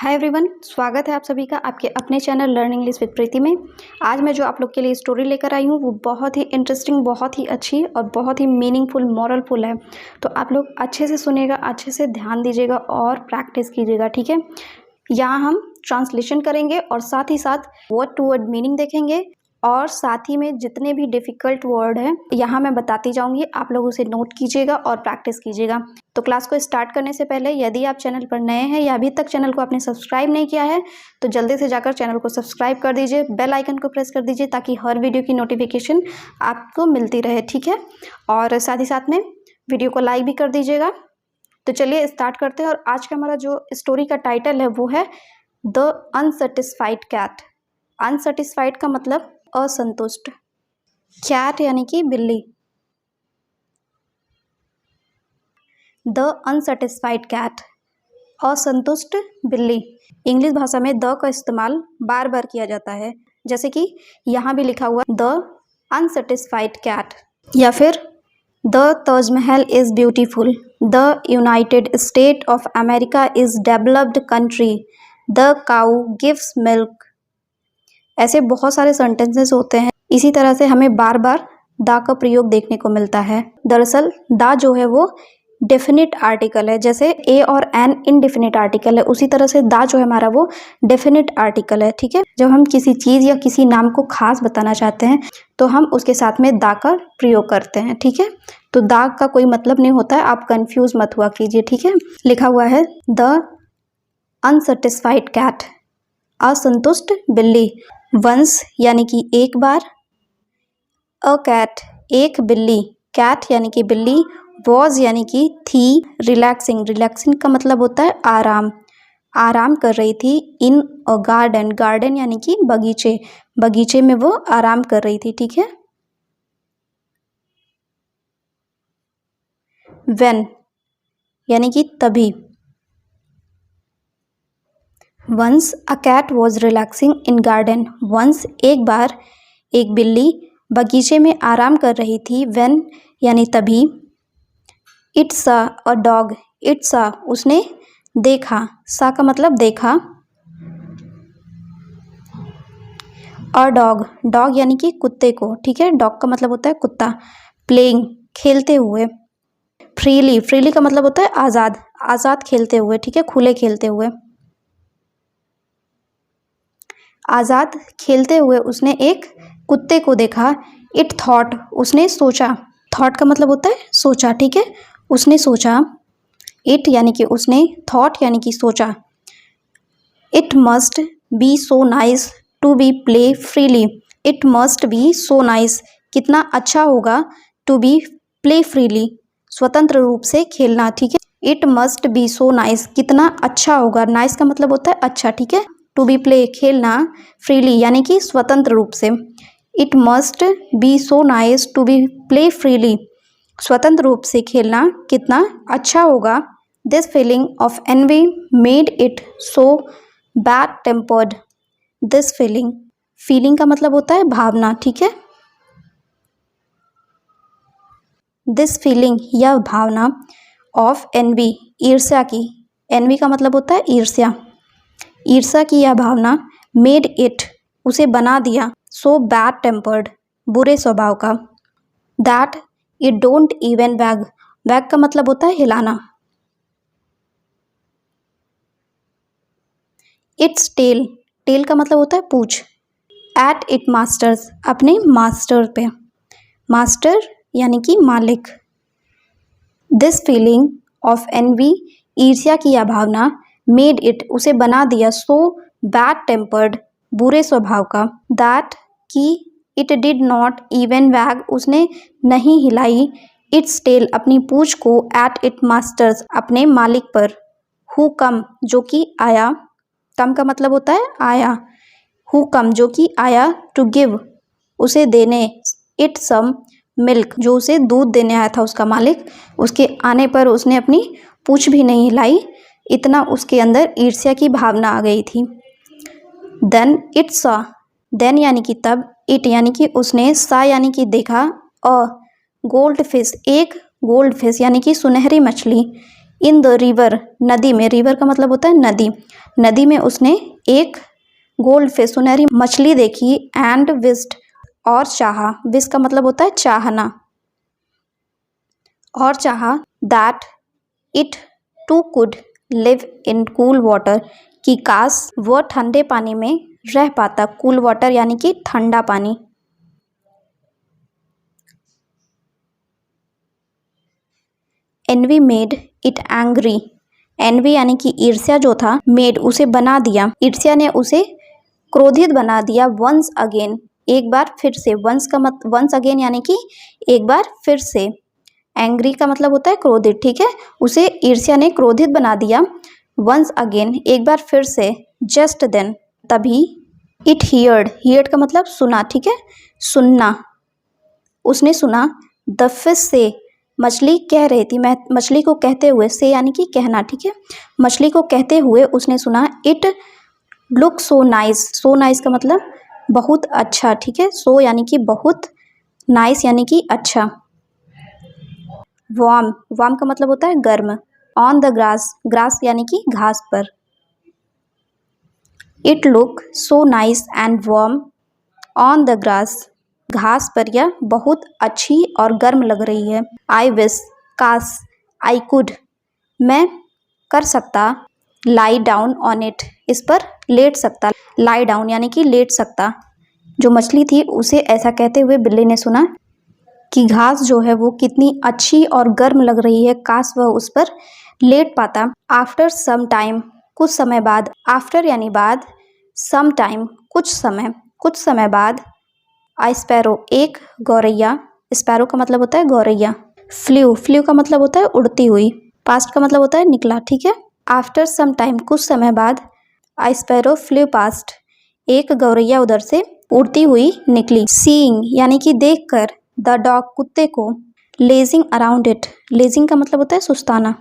Hi everyone, स्वागत है आप सभी का आपके अपने चैनल लर्न इंग्लिश विद प्रीति में। आज मैं जो आप लोग के लिए स्टोरी लेकर आई हूँ वो बहुत ही इंटरेस्टिंग, बहुत ही अच्छी और बहुत ही मीनिंगफुल, मॉरलफुल है। तो आप लोग अच्छे से सुनिएगा, अच्छे से ध्यान दीजिएगा और प्रैक्टिस कीजिएगा, ठीक है। यहाँ हम ट्रांसलेशन करेंगे और साथ ही साथ वर्ड टू वर्ड मीनिंग देखेंगे और साथ ही में जितने भी डिफ़िकल्ट वर्ड हैं यहाँ मैं बताती जाऊंगी, आप लोग उसे नोट कीजिएगा और प्रैक्टिस कीजिएगा। तो क्लास को स्टार्ट करने से पहले यदि आप चैनल पर नए हैं या अभी तक चैनल को आपने सब्सक्राइब नहीं किया है तो जल्दी से जाकर चैनल को सब्सक्राइब कर दीजिए, बेल आइकन को प्रेस कर दीजिए ताकि हर वीडियो की नोटिफिकेशन आपको मिलती रहे, ठीक है। और साथ ही साथ में वीडियो को लाइक भी कर दीजिएगा। तो चलिए स्टार्ट करते हैं। और आज का हमारा जो स्टोरी का टाइटल है वो है द अनसेटिस्फाइड कैट। अनसेटिस्फाइड का मतलब असंतुष्ट, कैट यानी कि बिल्ली। द अनसेटिस्फाइड कैट, असंतुष्ट बिल्ली। इंग्लिश भाषा में द का इस्तेमाल बार बार किया जाता है, जैसे कि यहाँ भी लिखा हुआ द अनसेटिस्फाइड कैट, या फिर the Taj Mahal is beautiful, the United state of America is developed country, the cow gives milk. ऐसे बहुत सारे सेंटेंसेस होते हैं। इसी तरह से हमें बार बार दा का प्रयोग देखने को मिलता है। दरअसल दा जो है वो डेफिनिट आर्टिकल है, जैसे ए और एन इनडेफिनिट आर्टिकल है, उसी तरह से दा जो है हमारा वो डेफिनिट आर्टिकल है, ठीक है। जब हम किसी चीज़ या किसी नाम को खास बताना चाहते हैं तो हम उसके साथ में दा का प्रयोग करते हैं, ठीक है। तो दा का कोई मतलब नहीं होता है, आप कंफ्यूज मत हुआ कीजिए, ठीक है। लिखा हुआ है द अनसेटिस्फाइड कैट, असंतुष्ट बिल्ली। वंस यानी कि एक बार, अ कैट एक बिल्ली, कैट यानी कि बिल्ली, वॉज यानी कि थी, रिलैक्सिंग, रिलैक्सिंग का मतलब होता है आराम, आराम कर रही थी। इन अ गार्डन, गार्डन यानी कि बगीचे, बगीचे में वो आराम कर रही थी, ठीक है। व्हेन यानी कि तभी। Once a cat was relaxing in garden, once एक बार एक बिल्ली बगीचे में आराम कर रही थी। व्हेन यानी तभी। इट सा अ डॉग, इट सा उसने देखा, सा का मतलब देखा। अ डॉग, डॉग यानी कि कुत्ते को, ठीक है। डॉग का मतलब होता है कुत्ता। प्लेइंग खेलते हुए। फ्रीली, फ्रीली का मतलब होता है आज़ाद, आज़ाद खेलते हुए, ठीक है, खुले खेलते हुए। आज़ाद खेलते हुए उसने एक कुत्ते को देखा। इट थॉट, उसने सोचा, थॉट का मतलब होता है सोचा, ठीक है, उसने सोचा। इट यानी कि उसने, थॉट यानी कि सोचा। It must be so nice to be play freely, it must be so nice, कितना अच्छा होगा, टू बी प्ले फ्रीली, स्वतंत्र रूप से खेलना, ठीक है। It must be so nice, कितना अच्छा होगा, नाइस का मतलब होता है अच्छा, ठीक है। टू बी प्ले खेलना, फ्रीली यानी कि स्वतंत्र रूप से। It must be so nice to be play freely, स्वतंत्र रूप से खेलना कितना अच्छा होगा। This feeling of envy made it so bad tempered, this feeling, feeling का मतलब होता है भावना, ठीक है। दिस फीलिंग यह भावना, ऑफ एनवी ईर्ष्या की, एनवी का मतलब होता है ईर्ष्या, ईर्ष्या की यह भावना, मेड इट उसे बना दिया, सो बैड टेम्पर्ड बुरे स्वभाव का। दैट इट डोंट इवन वैग, वैग का मतलब होता है हिलाना। इट्स टेल, टेल का मतलब होता है पूंछ। एट इट मास्टर्स, अपने मास्टर पे, मास्टर यानी कि मालिक। दिस फीलिंग ऑफ एनवी ईर्ष्या की यह भावना, मेड इट उसे बना दिया, सो बैड टेम्पर्ड बुरे स्वभाव का। दैट की इट डिड नॉट इवन वैग, उसने नहीं हिलाई, इट्स टेल अपनी पूंछ को, एट इट मास्टर्स अपने मालिक पर। हु कम जो कि आया, कम का मतलब होता है आया, हु कम जो कि आया, टू गिव उसे देने, इट सम मिल्क जो उसे दूध देने आया था उसका मालिक, उसके आने पर उसने अपनी पूंछ भी नहीं हिलाई, इतना उसके अंदर ईर्ष्या की भावना आ गई थी। देन इट सा, देन यानी कि तब, इट यानी कि उसने, सा यानी कि देखा, अ गोल्ड फिश एक गोल्ड फिश यानी कि सुनहरी मछली, इन द रिवर, नदी में, रिवर का मतलब होता है नदी, नदी में उसने एक गोल्ड फिश, सुनहरी मछली देखी, एंड विस्ड, और चाहा, विश का मतलब होता है चाहना, और चाहा, that it too could live in cool water, कि काश वह ठंडे पानी में रह पाता, कूल वाटर यानी कि ठंडा पानी। Envy made it angry, envy यानी कि ईर्ष्या जो था, मेड उसे बना दिया, ईर्ष्या ने उसे क्रोधित बना दिया, वंस अगेन, एक बार फिर से, वंस अगेन यानी कि एक बार फिर से, एंग्री का मतलब होता है क्रोधित, ठीक है, उसे ईर्ष्या ने क्रोधित बना दिया, वंस अगेन एक बार फिर से, जस्ट देन तभी, इट हियर्ड का मतलब सुना, ठीक है, सुनना, उसने सुना, द फिश से, मछली कह रही थी, मैं मछली को कहते हुए, से यानी कि कहना, ठीक है, मछली को कहते हुए उसने सुना, it look so nice, so nice का मतलब बहुत अच्छा, ठीक है, सो यानी कि बहुत, नाइस यानी कि अच्छा, वार्म, वार्म का मतलब होता है गर्म, ऑन द ग्रास, ग्रास यानी कि घास पर, it look so nice and warm on the grass, घास पर यह बहुत अच्छी और गर्म लग रही है, आई विश, काश, आई कुड, मैं कर सकता, लाई डाउन ऑन इट, इस पर लेट सकता, लाई डाउन यानी कि लेट सकता, जो मछली थी उसे ऐसा कहते हुए बिल्ली ने सुना कि घास जो है वो कितनी अच्छी और गर्म लग रही है, काश वह उस पर लेट पाता। आफ्टर सम टाइम, कुछ समय बाद, आफ्टर यानी बाद, सम टाइम कुछ समय बाद, आई स्पैरो, एक गौरैया, स्पैरो का मतलब होता है गौरैया, फ्लू का मतलब होता है उड़ती हुई, पास्ट का मतलब होता है निकला, ठीक है, आफ्टर सम टाइम कुछ समय बाद, आई स्पैरो फ्लू पास्ट, एक गौरैया उधर से उड़ती हुई निकली, सीइंग यानी कि देखकर, द डॉग कुत्ते को, लेजिंग अराउंड इट, लेजिंग का मतलब होता है सुस्ताना,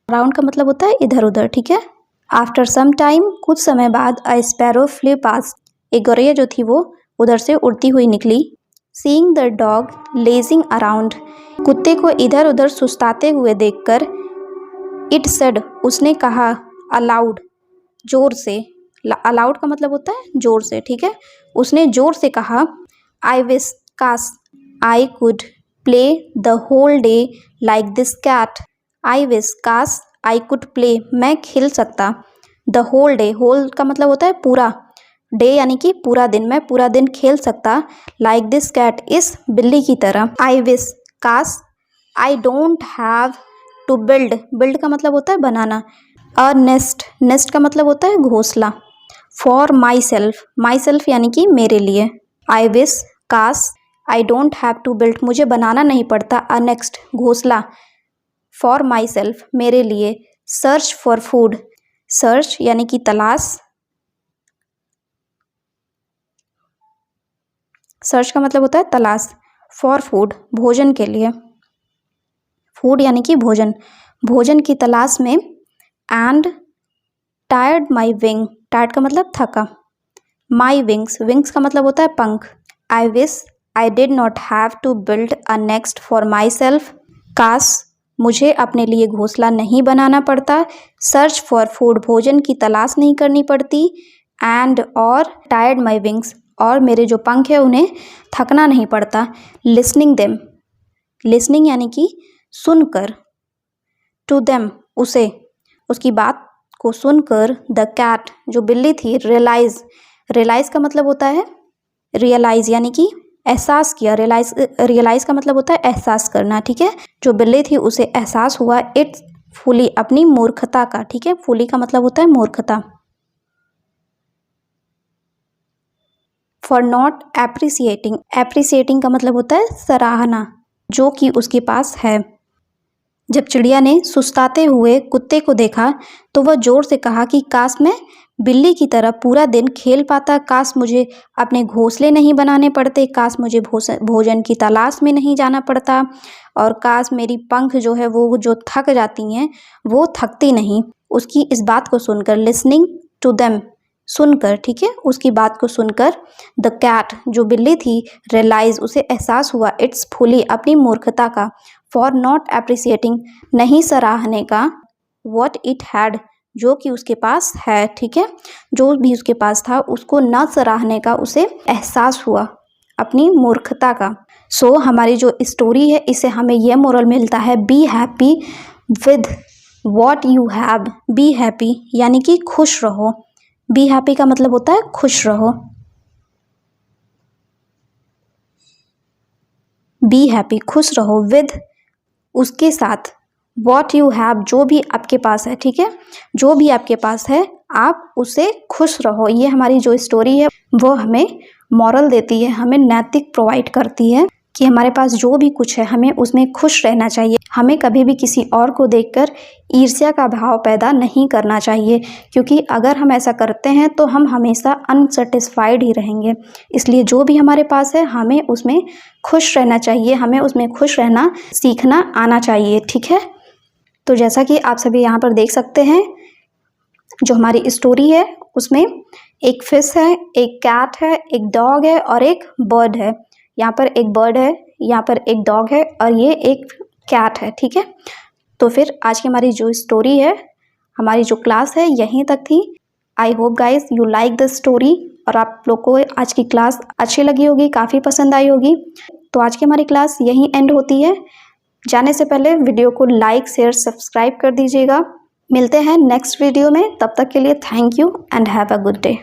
अराउंड का मतलब होता है इधर उधर, ठीक है, आफ्टर सम टाइम कुछ समय बाद, आई स्पैरो फ्लू पास्ट, एक गौरैया जो थी वो उधर से उड़ती हुई निकली, seeing the dog lazing around, कुत्ते को इधर उधर सुस्ताते हुए देखकर, इट सेड, उसने कहा, अलाउड, जोर से, अलाउड का मतलब होता है जोर से, ठीक है, उसने जोर से कहा, आई विश, काश, I could play the whole day like this cat, I wish, काश, आई कुड प्ले, मैं खेल सकता, द होल डे, होल का मतलब होता है पूरा, डे यानी कि पूरा दिन, मैं पूरा दिन खेल सकता, लाइक दिस कैट, इस बिल्ली की तरह, आई विश, काश, I don't have to build, build का मतलब होता है बनाना, अ नेस्ट, नेस्ट का मतलब होता है घोंसला, फॉर माई सेल्फ यानी कि मेरे लिए, आई विश, काश, I don't have to build, मुझे बनाना नहीं पड़ता, अ नेक्स्ट, घोंसला, फॉर माई सेल्फ, मेरे लिए, सर्च फॉर फूड, सर्च यानी कि तलाश, सर्च का मतलब होता है तलाश, फॉर फूड, भोजन के लिए, फूड यानी कि भोजन, भोजन की तलाश में, and tired my wing, tired का मतलब थका, माई विंग्स, विंग्स का मतलब होता है पंख, I wish I did not have to build a nest for myself, काश मुझे अपने लिए घोंसला नहीं बनाना पड़ता, सर्च फॉर फूड, भोजन की तलाश नहीं करनी पड़ती, एंड और टायर्ड माई विंग्स, और मेरे जो पंख है उन्हें थकना नहीं पड़ता, लिसनिंग देम, लिसनिंग यानी कि सुनकर, टू देम, उसे, उसकी बात को सुनकर, द कैट, जो बिल्ली थी, रियलाइज, रियलाइज का मतलब होता है रियलाइज यानी कि एहसास किया, रियलाइज का मतलब होता है एहसास करना, ठीक है, जो बिल्ली थी उसे एहसास हुआ, इट फुली, अपनी मूर्खता का, ठीक है, फुली का मतलब होता है मूर्खता, फॉर नॉट एप्रिसिएटिंग, एप्रिसिएटिंग का मतलब होता है सराहना, जो कि उसके पास है, जब चिड़िया ने सुस्ताते हुए कुत्ते को देखा तो वह जोर से कहा कि काश मैं बिल्ली की तरह पूरा दिन खेल पाता, काश मुझे अपने घोंसले नहीं बनाने पड़ते, काश मुझे भोजन की तलाश में नहीं जाना पड़ता, और काश मेरी पंख जो है वो जो थक जाती हैं वो थकती नहीं। उसकी इस बात को सुनकर लिसनिंग टू देम, सुनकर, ठीक है, उसकी बात को सुनकर द कैट जो बिल्ली थी रियलाइज उसे एहसास हुआ इट्स फुली अपनी मूर्खता का, फॉर नॉट अप्रिसिएटिंग नहीं सराहने का, व्हाट इट हैड जो कि उसके पास है, ठीक है, जो भी उसके पास था उसको न सराहने का उसे एहसास हुआ अपनी मूर्खता का। सो हमारी जो स्टोरी है इससे हमें यह मोरल मिलता है, be happy with what you have, be happy यानी कि खुश रहो। बी हैप्पी का मतलब होता है खुश रहो। बी हैप्पी खुश रहो, विद उसके साथ, वॉट यू हैव जो भी आपके पास है, ठीक है, जो भी आपके पास है आप उसे खुश रहो। ये हमारी जो स्टोरी है वो हमें मॉरल देती है, हमें नैतिक प्रोवाइड करती है कि हमारे पास जो भी कुछ है हमें उसमें खुश रहना चाहिए। हमें कभी भी किसी और को देखकर ईर्ष्या का भाव पैदा नहीं करना चाहिए, क्योंकि अगर हम ऐसा करते हैं तो हम हमेशा अनसेटिस्फाइड ही रहेंगे। इसलिए जो भी हमारे पास है हमें उसमें खुश रहना चाहिए, हमें उसमें खुश रहना सीखना आना चाहिए, ठीक है। तो जैसा कि आप सभी यहाँ पर देख सकते हैं जो हमारी स्टोरी है उसमें एक फिश है, एक कैट है, एक डॉग है और एक बर्ड है। यहाँ पर एक बर्ड है, यहाँ पर एक डॉग है और ये एक कैट है, ठीक है। तो फिर आज की हमारी जो स्टोरी है, हमारी जो क्लास है यहीं तक थी। I hope guys you like the story और आप लोग को आज की क्लास अच्छी लगी होगी, काफ़ी पसंद आई होगी। तो आज की हमारी क्लास यहीं एंड होती है। जाने से पहले वीडियो को लाइक शेयर सब्सक्राइब कर दीजिएगा। मिलते हैं नेक्स्ट वीडियो में, तब तक के लिए thank you and have a good day.